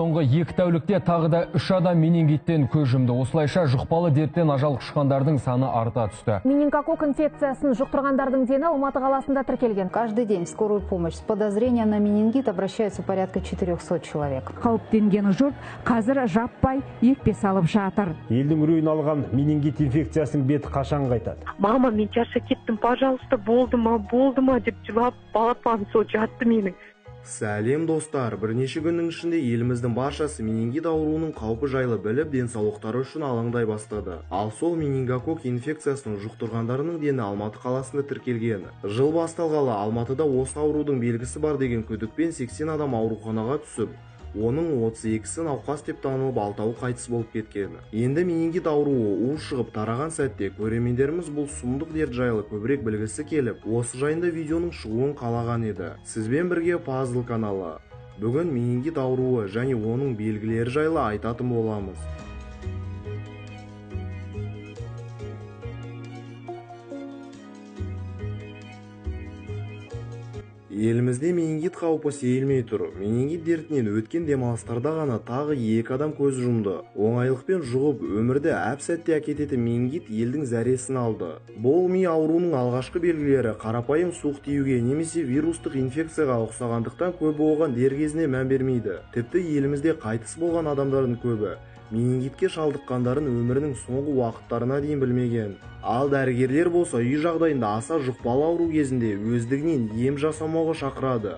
Соңғы 2 тәулікте тағы да 3 адам менингиттен көз жұмды. Осылайша жұқпалы дерттен ажал құшқандардың саны арта түсті. Менингококк инфекциясын жұқтырғандардың дені Алматы қаласында тіркелген. Каждый день в скорую помощь с подозрением на менингит обращаются порядка 400 человек. Қауіптенген жұрт қазір жаппай екпе салып жатыр. Елдің үрейін алған менингит инфекциясының беті қашан қайтады? Мама, мен шаршап кеттім, пожалуйста, болды ма деп жылап, балапаным сол жатты менің. Сәлем достар, бірнеше күннің ішінде еліміздің баршасы менингит ауруының қаупі жайлы біліп, денсаулықтары үшін алаңдай бастады. Ал сол менингококк инфекциясының жұқтырғандарының дені Алматы қаласында тіркелген. Жыл басталғалы Алматыда осы аурудың белгісі бар деген күдікпен 80 адам ауруханаға түсіп, оның 32-сі науқас деп танылып, 6-ы қайтыс болып кеткен. Енді менингит ауруы шығып тараған сәтте көрермендеріміз бұл сұмдық дерт жайлы көбірек білгісі келіп, осы жайында видеоның шығуын қалаған еді. Сізбен бірге Пазл каналы. Бүгін менингит ауруы және оның белгілері жайлы айтатын боламыз. Елімізде менингит қаупі сейілмей тұр. Менингит дертінен өткен демалыстарда ғана тағы 2 адам көз жұмды. Оңайлықпен жұғып, өмірді әп-сәтте әкететін менингит елдің зәресін алды. Бұл ми ауруының алғашқы белгілері қарапайым суық тиюге немесе вирустық инфекцияға ұқсағандықтан көбі оған дер кезіне мән бермейді. Тіпті елімізде қайтыс болған адамдардың көбі менингитке шалдыққандарын өмірінің соңғы уақыттарына дейін білмеген. Ал дәрігерлер болса үй жағдайында аса жұқпалы ауру кезінде өздігінен ем жасамауға шақырады.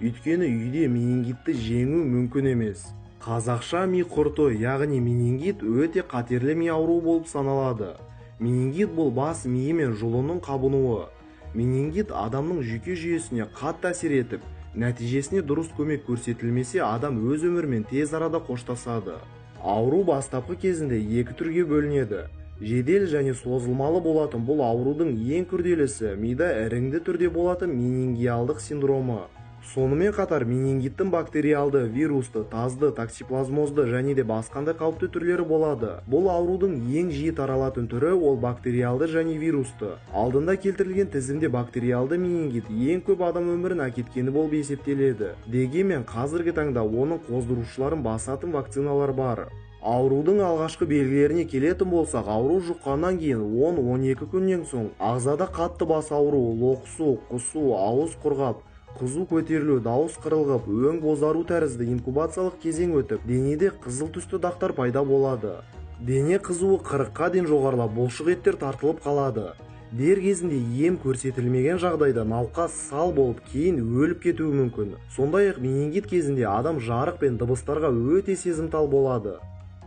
Өйткені үйде менингитті жеңу мүмкін емес. Қазақша ми құрты, яғни менингит өте қатерлі ми ауру болып саналады. Менингит бұл бас миы мен жұлынның қабынуы. Менингит адамның жүйке жүйесіне қатты әсер етіп, нәтижесіне дұрыс көмек көрсетілмесе, адам өз өмірімен тез арада қоштасады. Ауру бастапқы кезінде 2 түрге бөлінеді. Жедел және созылмалы болатын бұл аурудың ең күрделісі мида іріңді түрде болатын менингиалдық синдромы. Сонымен қатар менингиттің бактериалды, вирусты, тазды, токсиплазмозды және де басқандай қауіпті түрлері болады. Бұл аурудың ең жиі таралатын түрі ол бактериалды және вирусты. Алдында келтірілген тізімде бактериалды менингит ең көп адам өмірін әкеткені болып есептеледі. Дегенмен қазіргі таңда оның қоздырушыларын басатын вакциналар бар. Аурудың алғашқы белгілеріне келетін болсақ, ауру жұққаннан кейін 10-12 күннен соң ағзада қатты бас ауыру, лоқсу, құсу, ауыз құрғап, қызу көтерілу, дауыс қырылғып, өң бозару тәрізді инкубациялық кезең өтіп, денеде қызыл түсті дақтар пайда болады. Дене қызуы 40-қа дейін жоғарылап, бұлшық еттер тартылып қалады. Дер кезінде ем көрсетілмеген жағдайда науқас сал болып кейін өліп кетуі мүмкін. Сондай-ақ менингит кезінде адам жарық пен дыбыстарға өте сезімтал болады.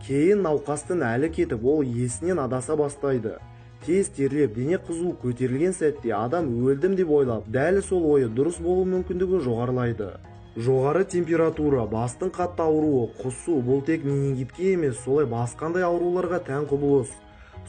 Кейін науқастың әлі кетіп, ол есінен адаса бастайды. Тез терлеп, дене қызуы көтерілген сәтте адам өлдім деп ойлап, дәл сол ойы дұрыс болу мүмкіндігі жоғарылайды. Жоғары температура, бастың қатты ауруы, құсу бұл тек менингитке емес, солай басқандай ауруларға тән құбылыс.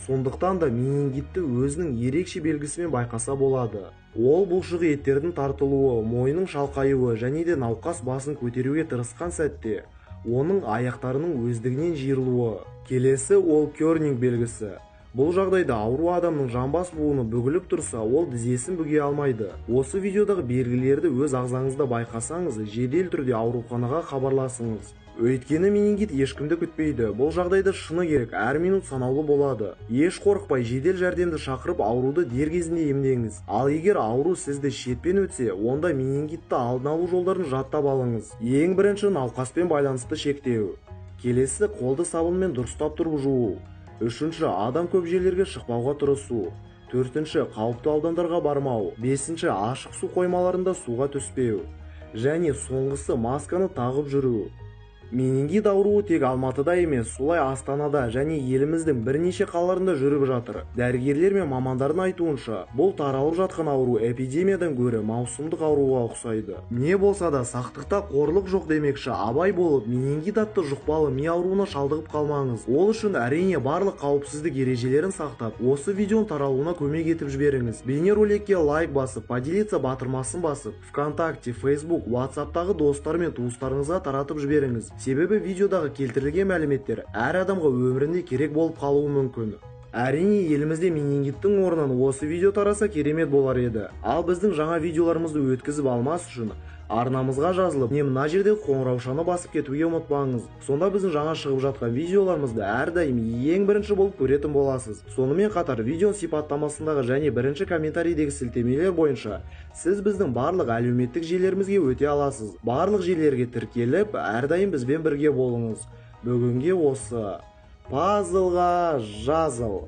Сондықтан да менингитті өзінің ерекше белгісімен байқаса болады. Ол бұлшық еттердің тартылуы, мойының шалқаюы және де науқас басын көтеруге тырысқан сәтте оның аяқтарының өздігінен жиырылуы. Келесі ол Кёрнинг белгісі. Бұл жағдайда ауру адамның жамбас буыны бүгіліп тұрса, ол тізесін бүге алмайды. Осы видеодағы белгілерді өз ағзаңызда байқасаңыз, жедел түрде ауруханаға хабарласыңыз. Өйткені менингит ешкімді күтпейді. Бұл жағдайда шыны керек, әр минут санаулы болады. Еш қорықпай жедел жәрдемді шақырып ауруды дер кезінде емдеңіз. Ал егер ауру сізді шетпен өтсе, онда менингитті алдын алу жолдарын жаттап алыңыз. Ең бірінші науқаспен байланысты шектеу. Келесі қолды сабынмен дұрыстап тұрып жуу. Үшінші адам көп жерлерге шықпауға тырысу. Төртінші қауіпті аудандарға бармау. Бесінші ашық су қоймаларында суға түспеу. Және соңғысы масканы тағып жүру. Менингит ауруы тек Алматыда емес, солай Астанада және еліміздің бірнеше қалаларында жүріп жатыр. Дәрігерлер мен мамандардың айтуынша, бұл таралып жатқан ауру эпидемиядан гөрі маусымдық ауруға ұқсайды. Не болса да сақтықта қорлық жоқ демекші, абай болып менингит атты жұқпалы ми ауруына шалдығып қалмаңыз. Ол үшін әрине барлық қауіпсіздік ережелерін сақтап, осы видеоның таралуына көмек етіп жіберіңіз. Бейнероликке лайк басып, поделиться батырмасын басып, ВКонтакте, Facebook, WhatsApp'тағы достар мен туыстарыңызға таратып жіберіңіз. Себебі видеодағы келтірілген мәліметтер әр адамға өмірінде керек болып қалуы мүмкін. Әрине, елімізде менингиттің орнынан осы видео тараса керемет болар еді. Ал біздің жаңа видеоларымызды өткізіп алмас үшін арнамызға жазылып не мына жерде қоңыраушаны басып кетуге ұмытпаңыз. Сонда біздің жаңа шығып жатқан видеоларымызды әрдайым ең бірінші болып көретін боласыз. Сонымен қатар видео сипаттамасындағы және бірінші комментарийдегі сілтемелер бойынша сіз біздің барлық әлеуметтік желілерімізге өте аласыз. Барлық желілерге тіркеліп, әрдайым бізбен бірге болыңыз. Бүгінге осы. Пазлға жазыл.